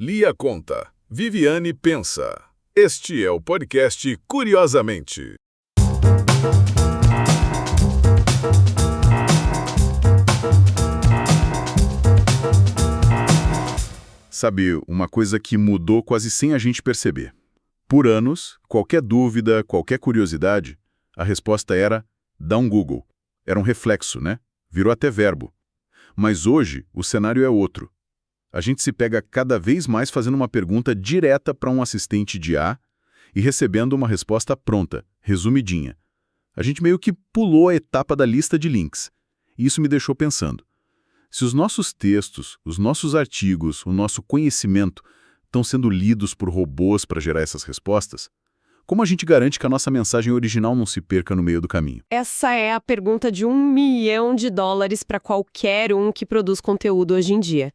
Lia conta, Viviane pensa. Este é o podcast Curiosamente. Sabe, uma coisa que mudou quase sem a gente perceber. Por anos, qualquer dúvida, qualquer curiosidade, a resposta era dá um Google. Era um reflexo, né? Virou até verbo. Mas hoje, o cenário é outro. A gente se pega cada vez mais fazendo uma pergunta direta para um assistente de IA e recebendo uma resposta pronta, resumidinha. A gente meio que pulou a etapa da lista de links. E isso me deixou pensando. Se os nossos textos, os nossos artigos, o nosso conhecimento estão sendo lidos por robôs para gerar essas respostas, como a gente garante que a nossa mensagem original não se perca no meio do caminho? Essa é a pergunta de $1 milhão para qualquer um que produz conteúdo hoje em dia.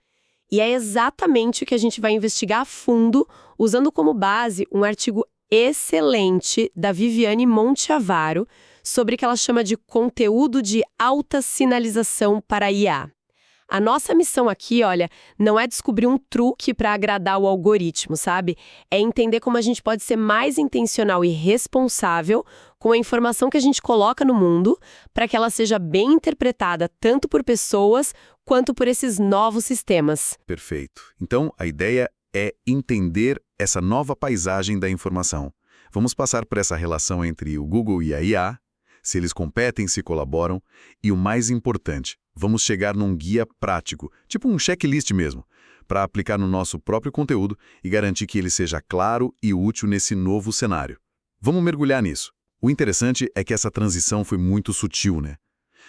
E é exatamente o que a gente vai investigar a fundo, usando como base um artigo excelente da Viviane Monteavaro sobre o que ela chama de conteúdo de alta sinalização para IA. A nossa missão aqui, olha, não é descobrir um truque para agradar o algoritmo, sabe? É entender como a gente pode ser mais intencional e responsável com a informação que a gente coloca no mundo para que ela seja bem interpretada tanto por pessoas quanto por esses novos sistemas. Perfeito. Então, a ideia é entender essa nova paisagem da informação. Vamos passar por essa relação entre o Google e a IA, se eles competem, se colaboram, e o mais importante, vamos chegar num guia prático, tipo um checklist mesmo, para aplicar no nosso próprio conteúdo e garantir que ele seja claro e útil nesse novo cenário. Vamos mergulhar nisso. O interessante é que essa transição foi muito sutil, né?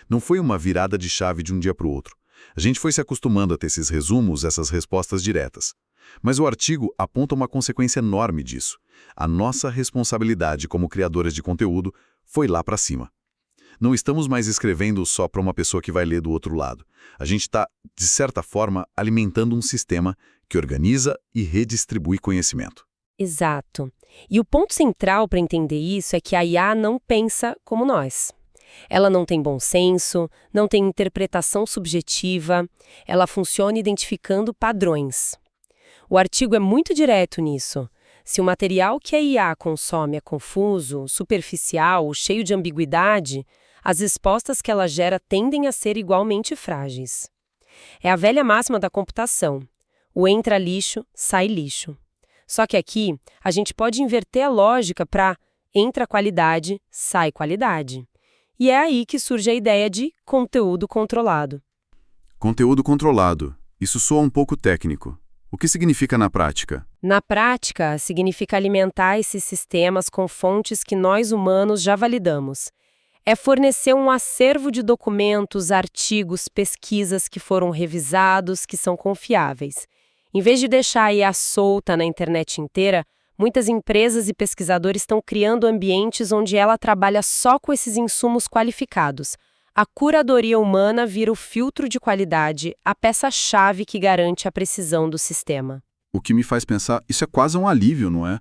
Não foi uma virada de chave de um dia para o outro. A gente foi se acostumando a ter esses resumos, essas respostas diretas. Mas o artigo aponta uma consequência enorme disso. A nossa responsabilidade como criadores de conteúdo foi lá para cima. Não estamos mais escrevendo só para uma pessoa que vai ler do outro lado. A gente está, de certa forma, alimentando um sistema que organiza e redistribui conhecimento. Exato. E o ponto central para entender isso é que a IA não pensa como nós. Ela não tem bom senso, não tem interpretação subjetiva, ela funciona identificando padrões. O artigo é muito direto nisso. Se o material que a IA consome é confuso, superficial, cheio de ambiguidade, as respostas que ela gera tendem a ser igualmente frágeis. É a velha máxima da computação. O entra lixo, sai lixo. Só que aqui, a gente pode inverter a lógica para entra qualidade, sai qualidade. E é aí que surge a ideia de conteúdo controlado. Conteúdo controlado. Isso soa um pouco técnico. O que significa na prática? Na prática, significa alimentar esses sistemas com fontes que nós humanos já validamos. É fornecer um acervo de documentos, artigos, pesquisas que foram revisados, que são confiáveis. Em vez de deixar a IA solta na internet inteira, muitas empresas e pesquisadores estão criando ambientes onde ela trabalha só com esses insumos qualificados. A curadoria humana vira o filtro de qualidade, a peça-chave que garante a precisão do sistema. O que me faz pensar, isso é quase um alívio, não é?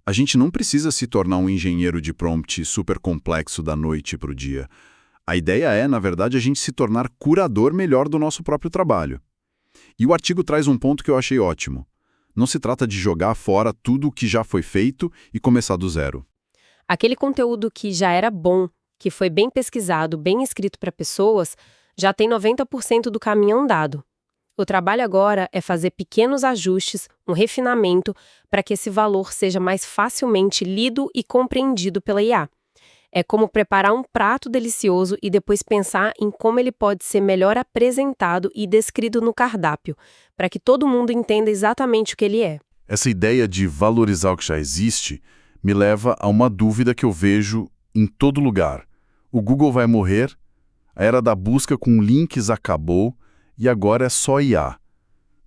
A gente não precisa se tornar um engenheiro de prompt super complexo da noite para o dia. A ideia é, na verdade, a gente se tornar curador melhor do nosso próprio trabalho. E o artigo traz um ponto que eu achei ótimo. Não se trata de jogar fora tudo o que já foi feito e começar do zero. Aquele conteúdo que já era bom, que foi bem pesquisado, bem escrito para pessoas, já tem 90% do caminho andado. O trabalho agora é fazer pequenos ajustes, um refinamento, para que esse valor seja mais facilmente lido e compreendido pela IA. É como preparar um prato delicioso e depois pensar em como ele pode ser melhor apresentado e descrito no cardápio, para que todo mundo entenda exatamente o que ele é. Essa ideia de valorizar o que já existe me leva a uma dúvida que eu vejo em todo lugar. O Google vai morrer, a era da busca com links acabou e agora é só IA.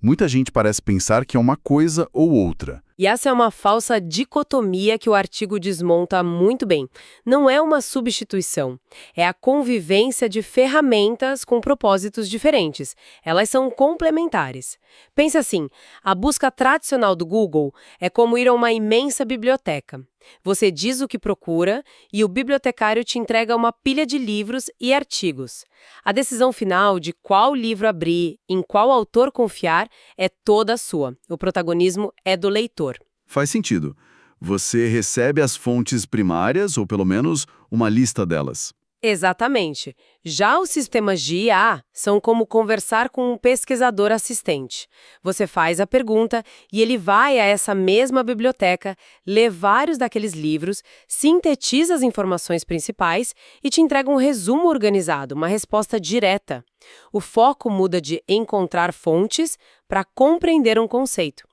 Muita gente parece pensar que é uma coisa ou outra. E essa é uma falsa dicotomia que o artigo desmonta muito bem. Não é uma substituição. É a convivência de ferramentas com propósitos diferentes. Elas são complementares. Pense assim, a busca tradicional do Google é como ir a uma imensa biblioteca. Você diz o que procura e o bibliotecário te entrega uma pilha de livros e artigos. A decisão final de qual livro abrir, em qual autor confiar, é toda sua. O protagonismo é do leitor. Faz sentido. Você recebe as fontes primárias, ou pelo menos uma lista delas. Exatamente. Já os sistemas de IA são como conversar com um pesquisador assistente. Você faz a pergunta e ele vai a essa mesma biblioteca, lê vários daqueles livros, sintetiza as informações principais e te entrega um resumo organizado, uma resposta direta. O foco muda de encontrar fontes para compreender um conceito.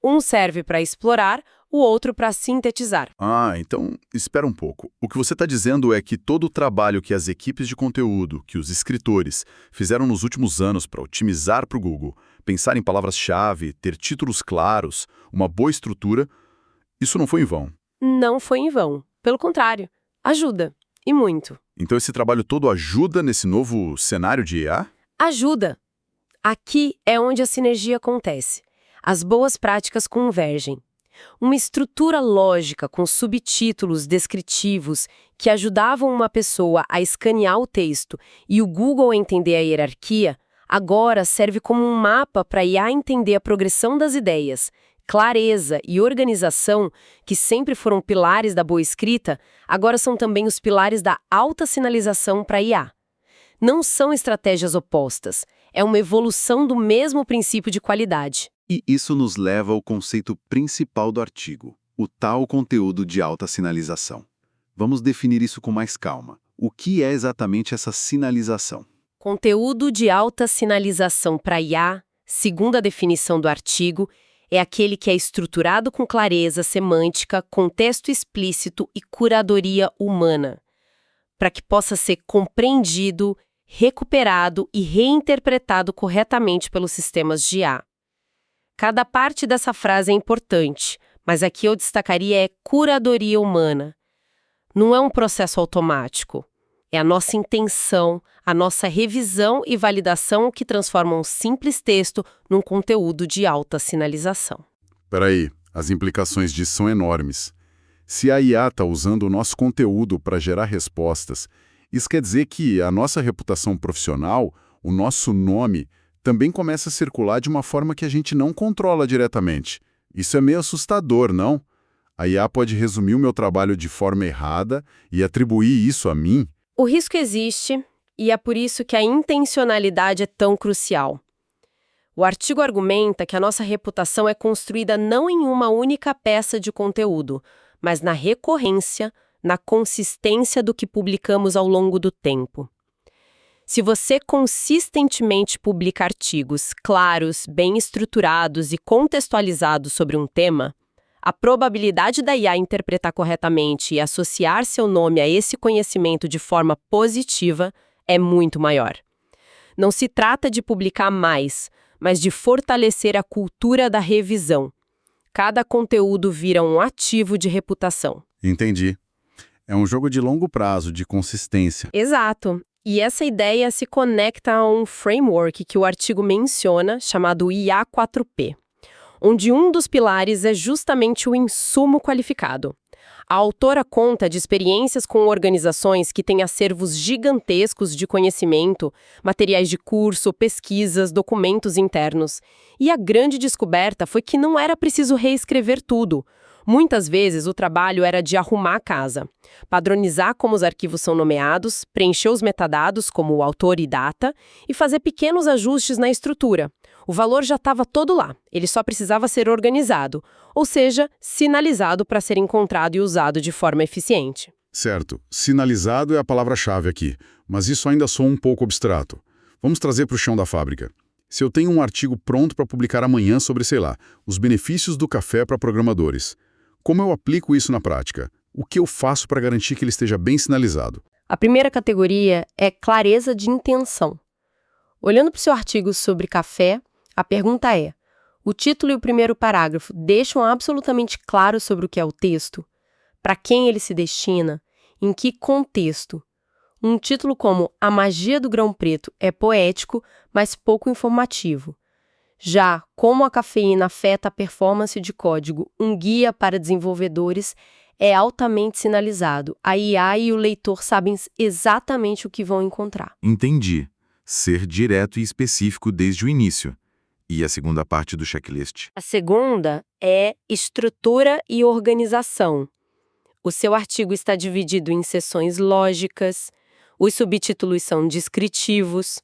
Um serve para explorar, o outro para sintetizar. Ah, então espera um pouco. O que você está dizendo é que todo o trabalho que as equipes de conteúdo, que os escritores, fizeram nos últimos anos para otimizar para o Google, pensar em palavras-chave, ter títulos claros, uma boa estrutura, isso não foi em vão. Não foi em vão. Pelo contrário, ajuda. E muito. Então esse trabalho todo ajuda nesse novo cenário de IA? Ajuda. Aqui é onde a sinergia acontece. As boas práticas convergem. Uma estrutura lógica com subtítulos descritivos que ajudavam uma pessoa a escanear o texto e o Google a entender a hierarquia, agora serve como um mapa para a IA entender a progressão das ideias. Clareza e organização, que sempre foram pilares da boa escrita, agora são também os pilares da alta sinalização para a IA. Não são estratégias opostas, é uma evolução do mesmo princípio de qualidade. E isso nos leva ao conceito principal do artigo, o tal conteúdo de alta sinalização. Vamos definir isso com mais calma. O que é exatamente essa sinalização? Conteúdo de alta sinalização para IA, segundo a definição do artigo, é aquele que é estruturado com clareza semântica, contexto explícito e curadoria humana, para que possa ser compreendido, recuperado e reinterpretado corretamente pelos sistemas de IA. Cada parte dessa frase é importante, mas aqui eu destacaria é curadoria humana. Não é um processo automático. É a nossa intenção, a nossa revisão e validação que transforma um simples texto num conteúdo de alta sinalização. Peraí, as implicações disso são enormes. Se a IA está usando o nosso conteúdo para gerar respostas, isso quer dizer que a nossa reputação profissional, o nosso nome, também começa a circular de uma forma que a gente não controla diretamente. Isso é meio assustador, não? A IA pode resumir o meu trabalho de forma errada e atribuir isso a mim? O risco existe, e é por isso que a intencionalidade é tão crucial. O artigo argumenta que a nossa reputação é construída não em uma única peça de conteúdo, mas na recorrência, na consistência do que publicamos ao longo do tempo. Se você consistentemente publica artigos claros, bem estruturados e contextualizados sobre um tema, a probabilidade da IA interpretar corretamente e associar seu nome a esse conhecimento de forma positiva é muito maior. Não se trata de publicar mais, mas de fortalecer a cultura da revisão. Cada conteúdo vira um ativo de reputação. Entendi. É um jogo de longo prazo, de consistência. Exato. E essa ideia se conecta a um framework que o artigo menciona, chamado IA 4P, onde um dos pilares é justamente o insumo qualificado. A autora conta de experiências com organizações que têm acervos gigantescos de conhecimento, materiais de curso, pesquisas, documentos internos. E a grande descoberta foi que não era preciso reescrever tudo. Muitas vezes o trabalho era de arrumar a casa, padronizar como os arquivos são nomeados, preencher os metadados como o autor e data e fazer pequenos ajustes na estrutura. O valor já estava todo lá, ele só precisava ser organizado, ou seja, sinalizado para ser encontrado e usado de forma eficiente. Certo, sinalizado é a palavra-chave aqui, mas isso ainda soa um pouco abstrato. Vamos trazer para o chão da fábrica. Se eu tenho um artigo pronto para publicar amanhã sobre, sei lá, os benefícios do café para programadores, como eu aplico isso na prática? O que eu faço para garantir que ele esteja bem sinalizado? A primeira categoria é clareza de intenção. Olhando para o seu artigo sobre café, a pergunta é: o título e o primeiro parágrafo deixam absolutamente claro sobre o que é o texto? Para quem ele se destina? Em que contexto? Um título como A Magia do Grão Preto é poético, mas pouco informativo. Já Como a Cafeína Afeta a Performance de Código, um guia para desenvolvedores, É altamente sinalizado. A IA e o leitor sabem exatamente o que vão encontrar. Entendi. Ser direto e específico desde o início. E a segunda parte do checklist? A segunda é estrutura e organização. O seu artigo está dividido em seções lógicas, os subtítulos são descritivos.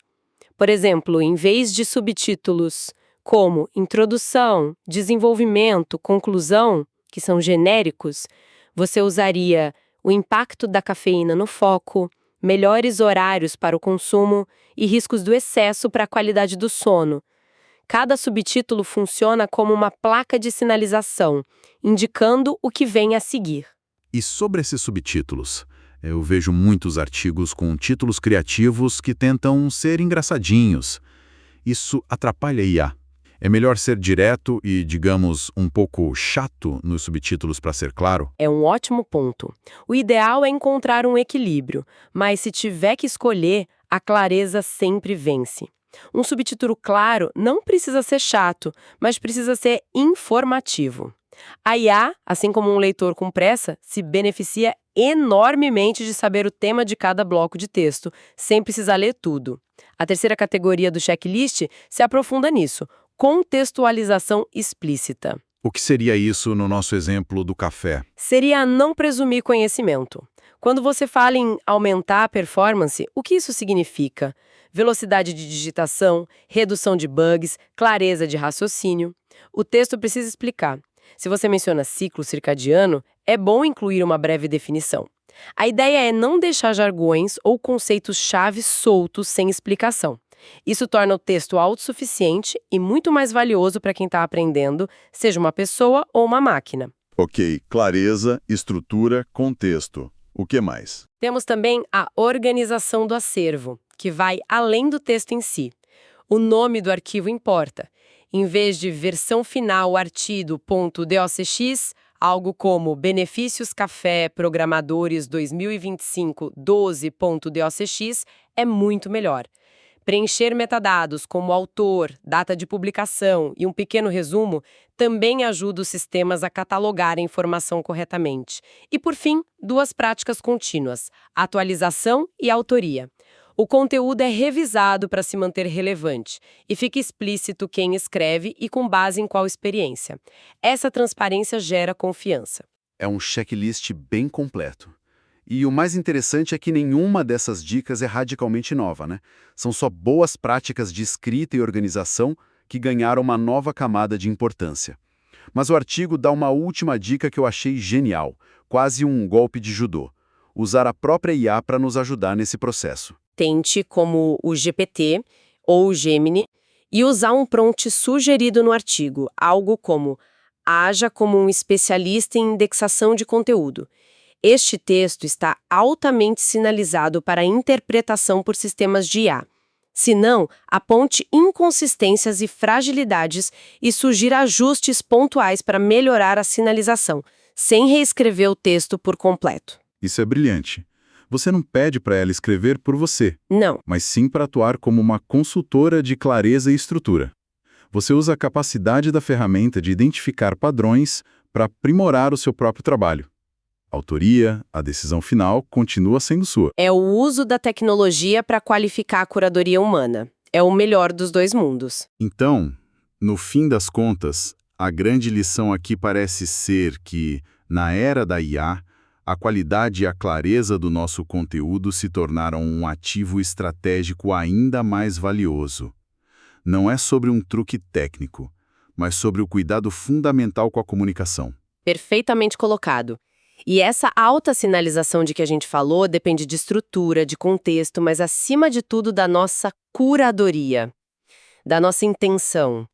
Por exemplo, em vez de subtítulos como introdução, desenvolvimento, conclusão, que são genéricos, você usaria o impacto da cafeína no foco, melhores horários para o consumo e riscos do excesso para a qualidade do sono. Cada subtítulo funciona como uma placa de sinalização, indicando o que vem a seguir. E sobre esses subtítulos? Eu vejo muitos artigos com títulos criativos que tentam ser engraçadinhos. Isso atrapalha a IA. É melhor ser direto e, digamos, um pouco chato nos subtítulos para ser claro? É um ótimo ponto. O ideal é encontrar um equilíbrio, mas se tiver que escolher, a clareza sempre vence. Um subtítulo claro não precisa ser chato, mas precisa ser informativo. A IA, assim como um leitor com pressa, se beneficia enormemente de saber o tema de cada bloco de texto, sem precisar ler tudo. A terceira categoria do checklist se aprofunda nisso: contextualização explícita. O que seria isso no nosso exemplo do café? Seria não presumir conhecimento. Quando você fala em aumentar a performance, o que isso significa? Velocidade de digitação, redução de bugs, clareza de raciocínio. O texto precisa explicar. Se você menciona ciclo circadiano, é bom incluir uma breve definição. A ideia é não deixar jargões ou conceitos-chave soltos sem explicação. Isso torna o texto autossuficiente e muito mais valioso para quem está aprendendo, seja uma pessoa ou uma máquina. Ok, clareza, estrutura, contexto. O que mais? Temos também a organização do acervo, que vai além do texto em si. O nome do arquivo importa. Em vez de versão final artigo.docx, algo como Benefícios Café Programadores 2025 12.docx é muito melhor. Preencher metadados como autor, data de publicação e um pequeno resumo também ajuda os sistemas a catalogar a informação corretamente. E, por fim, duas práticas contínuas: atualização e autoria. O conteúdo é revisado para se manter relevante e fica explícito quem escreve e com base em qual experiência. Essa transparência gera confiança. É um checklist bem completo. E o mais interessante é que nenhuma dessas dicas é radicalmente nova, né? São só boas práticas de escrita e organização que ganharam uma nova camada de importância. Mas o artigo dá uma última dica que eu achei genial, quase um golpe de judô: usar a própria IA para nos ajudar nesse processo. Tente como o GPT ou o Gemini e usar um prompt sugerido no artigo, algo como haja como um especialista em indexação de conteúdo. Este texto está altamente sinalizado para interpretação por sistemas de IA. Se não, aponte inconsistências e fragilidades e sugira ajustes pontuais para melhorar a sinalização, sem reescrever o texto por completo. Isso é brilhante. Você não pede para ela escrever por você, Não. mas sim para atuar como uma consultora de clareza e estrutura. Você usa a capacidade da ferramenta de identificar padrões para aprimorar o seu próprio trabalho. A autoria, a decisão final, continua sendo sua. É o uso da tecnologia para qualificar a curadoria humana. É o melhor dos dois mundos. Então, no fim das contas, a grande lição aqui parece ser que, na era da IA, a qualidade e a clareza do nosso conteúdo se tornaram um ativo estratégico ainda mais valioso. Não é sobre um truque técnico, mas sobre o cuidado fundamental com a comunicação. Perfeitamente colocado. E essa alta sinalização de que a gente falou depende de estrutura, de contexto, mas acima de tudo da nossa curadoria, da nossa intenção.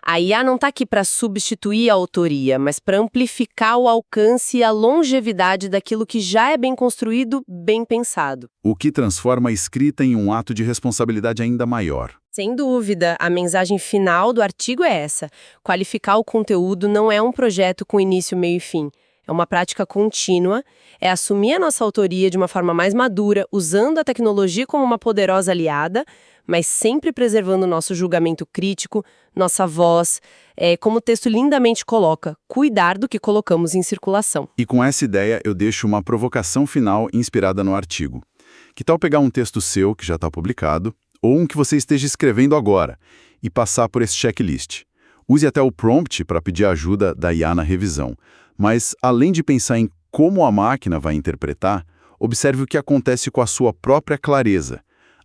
A IA não está aqui para substituir a autoria, mas para amplificar o alcance e a longevidade daquilo que já é bem construído, bem pensado. O que transforma a escrita em um ato de responsabilidade ainda maior. Sem dúvida, a mensagem final do artigo é essa: qualificar o conteúdo não é um projeto com início, meio e fim. É uma prática contínua, é assumir a nossa autoria de uma forma mais madura, usando a tecnologia como uma poderosa aliada, mas sempre preservando o nosso julgamento crítico, nossa voz, como o texto lindamente coloca, cuidar do que colocamos em circulação. E com essa ideia eu deixo uma provocação final inspirada no artigo. Que tal pegar um texto seu, que já está publicado, ou um que você esteja escrevendo agora, e passar por esse checklist? Use até o prompt para pedir ajuda da IA na revisão. Mas, além de pensar em como a máquina vai interpretar, observe o que acontece com a sua própria clareza.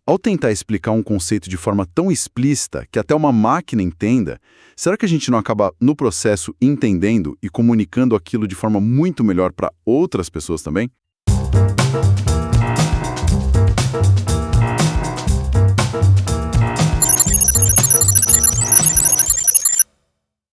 Ao tentar explicar um conceito de forma tão explícita que até uma máquina entenda, será que a gente não acaba, no processo, entendendo e comunicando aquilo de forma muito melhor para outras pessoas também?